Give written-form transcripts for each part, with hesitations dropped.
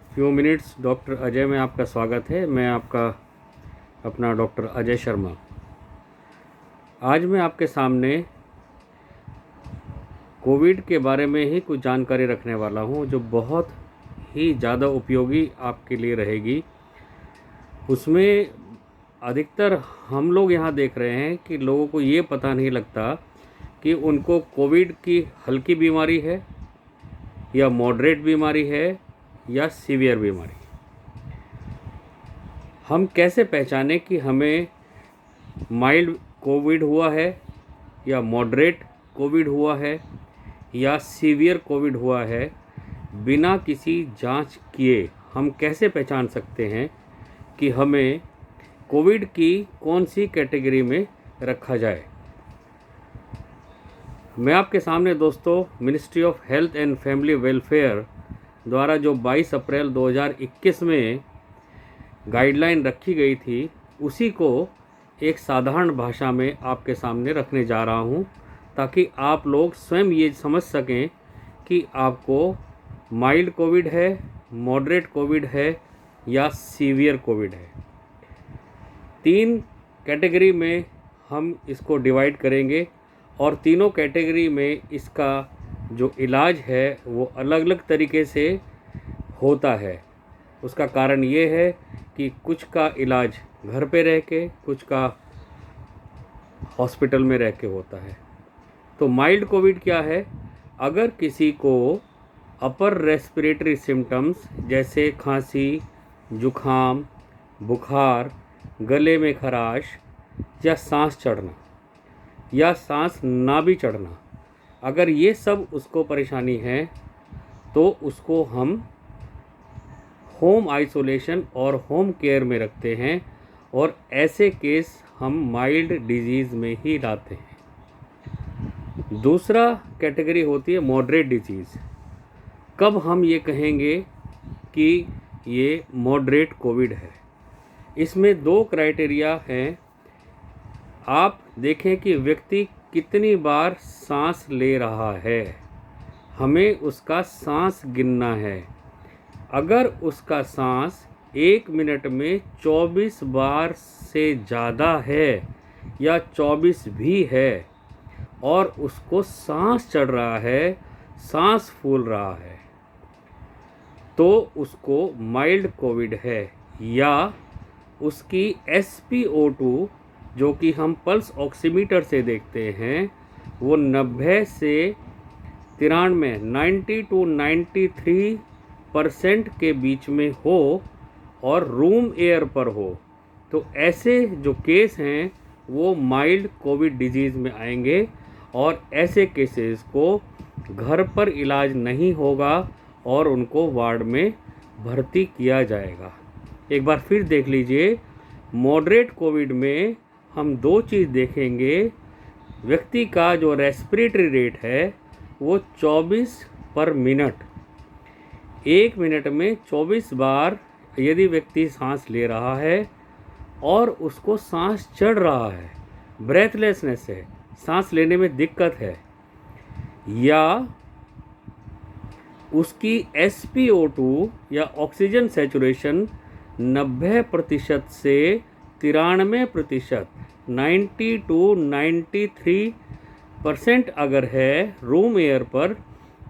Few minutes doctor Ajay में आपका स्वागत है। मैं आपका अपना डॉक्टर अजय शर्मा। आज मैं आपके सामने कोविड के बारे में ही कुछ जानकारी रखने वाला हूं, जो बहुत ही ज़्यादा उपयोगी आपके लिए रहेगी। उसमें अधिकतर हम लोग यहाँ देख रहे हैं कि लोगों को ये पता नहीं लगता कि उनको कोविड की हल्की बीमारी है या मॉडरेट बीमारी है या सीवियर बीमारी। हम कैसे पहचाने कि हमें माइल्ड कोविड हुआ है या मॉडरेट कोविड हुआ है या सीवियर कोविड हुआ है? बिना किसी जांच किए हम कैसे पहचान सकते हैं कि हमें कोविड की कौन सी कैटेगरी में रखा जाए? मैं आपके सामने दोस्तों ministry of health and family welfare द्वारा जो 22 अप्रैल 2021 में गाइडलाइन रखी गई थी, उसी को एक साधारण भाषा में आपके सामने रखने जा रहा हूं, ताकि आप लोग स्वयं ये समझ सकें कि आपको माइल्ड कोविड है, मॉडरेट कोविड है या सीवियर कोविड है। 3 कैटेगरी में हम इसको डिवाइड करेंगे और तीनों कैटेगरी में इसका जो इलाज है वो अलग अलग तरीके से होता है। उसका कारण ये है कि कुछ का इलाज घर पे रह के, कुछ का हॉस्पिटल में रह के होता है। तो माइल्ड कोविड क्या है? अगर किसी को अपर रेस्पिरेटरी सिम्टम्स जैसे खांसी, जुखाम, बुखार, गले में खराश या सांस चढ़ना या सांस ना भी चढ़ना, अगर ये सब उसको परेशानी है तो उसको हम होम आइसोलेशन और होम केयर में रखते हैं, और ऐसे केस हम माइल्ड डिजीज़ में ही लाते हैं। दूसरा कैटेगरी होती है मॉडरेट डिजीज़। कब हम ये कहेंगे कि ये मॉडरेट कोविड है? इसमें 2 क्राइटेरिया हैं। आप देखें कि व्यक्ति कितनी बार सांस ले रहा है, हमें उसका सांस गिनना है। अगर उसका सांस 1 मिनट में 24 बार से ज़्यादा है या 24 भी है और उसको सांस चढ़ रहा है, सांस फूल रहा है, तो उसको माइल्ड कोविड है। या उसकी SpO2 जो कि हम पल्स ऑक्सीमीटर से देखते हैं, वो 90 से 93 90 to 93% के बीच में हो और रूम एयर पर हो, तो ऐसे जो केस हैं वो माइल्ड कोविड डिजीज़ में आएंगे, और ऐसे केसेस को घर पर इलाज नहीं होगा और उनको वार्ड में भर्ती किया जाएगा। एक बार फिर देख लीजिए, मॉडरेट कोविड में हम 2 चीज़ देखेंगे। व्यक्ति का जो रेस्पिरेटरी रेट है वो 24 पर मिनट, 1 मिनट में 24 बार यदि व्यक्ति सांस ले रहा है और उसको सांस चढ़ रहा है, ब्रेथलेसनेस है, सांस लेने में दिक्कत है, या उसकी SpO2 या ऑक्सीजन सैचुरेशन 90% से 93%, 90 to 93% अगर है रूम एयर पर,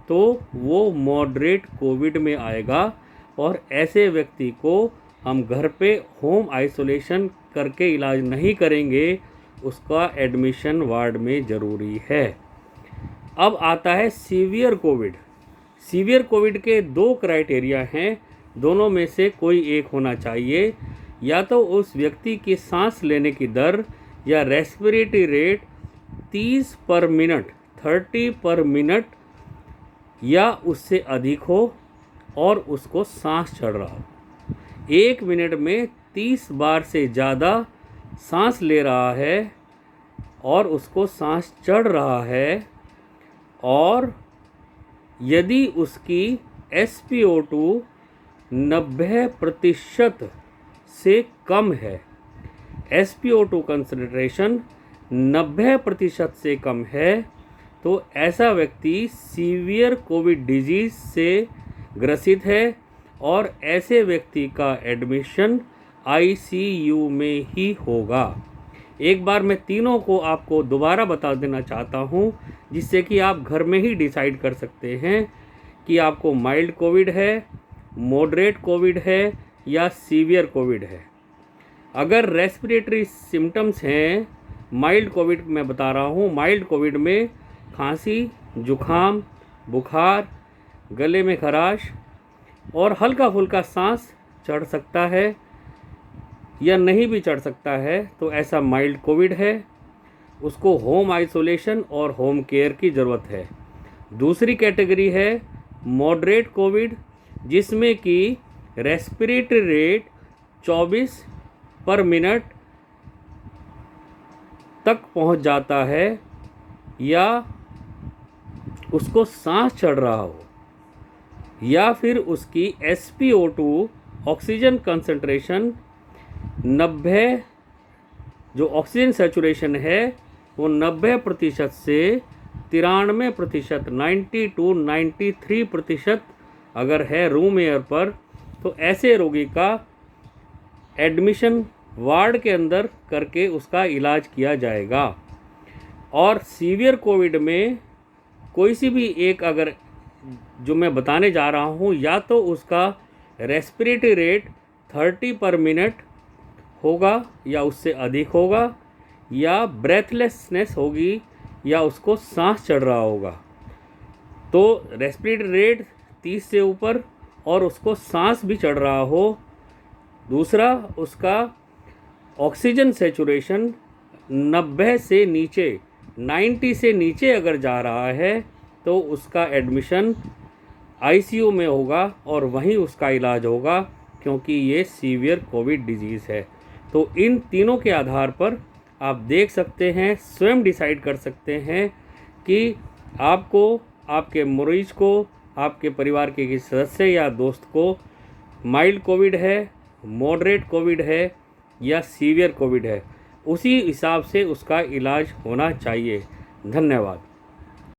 तो वो मॉडरेट कोविड में आएगा। और ऐसे व्यक्ति को हम घर पे होम आइसोलेशन करके इलाज नहीं करेंगे, उसका एडमिशन वार्ड में ज़रूरी है। अब आता है सीवियर कोविड। सीवियर कोविड के 2 क्राइटेरिया हैं, दोनों में से कोई एक होना चाहिए। या तो उस व्यक्ति की सांस लेने की दर या रेस्पिरेटरी रेट 30 पर मिनट, 30 पर मिनट या उससे अधिक हो और उसको सांस चढ़ रहा हो। 1 मिनट में 30 बार से ज़्यादा सांस ले रहा है और उसको सांस चढ़ रहा है, और यदि उसकी SpO2 90% से कम है, SpO2 कंसंट्रेशन 90% से कम है, तो ऐसा व्यक्ति सीवियर कोविड डिजीज़ से ग्रसित है और ऐसे व्यक्ति का एडमिशन आईसीयू में ही होगा। एक बार मैं तीनों को आपको दोबारा बता देना चाहता हूँ, जिससे कि आप घर में ही डिसाइड कर सकते हैं कि आपको माइल्ड कोविड है, मॉडरेट कोविड है या सीवियर कोविड है। अगर रेस्पिरेटरी सिम्टम्स हैं, माइल्ड कोविड मैं बता रहा हूँ, माइल्ड कोविड में खांसी, जुखाम, बुखार, गले में खराश और हल्का फुल्का सांस चढ़ सकता है या नहीं भी चढ़ सकता है, तो ऐसा माइल्ड कोविड है। उसको होम आइसोलेशन और होम केयर की ज़रूरत है। दूसरी कैटेगरी है मॉडरेट कोविड, जिसमें कि रेस्पिरेटरी रेट 24 पर मिनट तक पहुंच जाता है या उसको सांस चढ़ रहा हो, या फिर उसकी SpO2 ऑक्सीजन कंसंट्रेशन 90, जो ऑक्सीजन सैचुरेशन है वो 90% से 93%, 90 to 93% अगर है रूम एयर पर, तो ऐसे रोगी का एडमिशन वार्ड के अंदर करके उसका इलाज किया जाएगा। और सीवियर कोविड में कोई सी भी एक अगर जो मैं बताने जा रहा हूँ, या तो उसका रेस्पिरेटरी रेट 30 पर मिनट होगा या उससे अधिक होगा, या ब्रेथलेसनेस होगी या उसको सांस चढ़ रहा होगा। तो रेस्पिरेटरी रेट 30 से ऊपर और उसको सांस भी चढ़ रहा हो। दूसरा, उसका ऑक्सीजन सैचुरेशन 90 से नीचे, 90 से नीचे अगर जा रहा है, तो उसका एडमिशन आईसीयू में होगा और वहीं उसका इलाज होगा, क्योंकि ये सीवियर कोविड डिजीज़ है। तो इन तीनों के आधार पर आप देख सकते हैं, स्वयं डिसाइड कर सकते हैं कि आपको, आपके मरीज को, आपके परिवार के किसी सदस्य या दोस्त को माइल्ड कोविड है, मॉडरेट कोविड है या सीवियर कोविड है। उसी हिसाब से उसका इलाज होना चाहिए। धन्यवाद।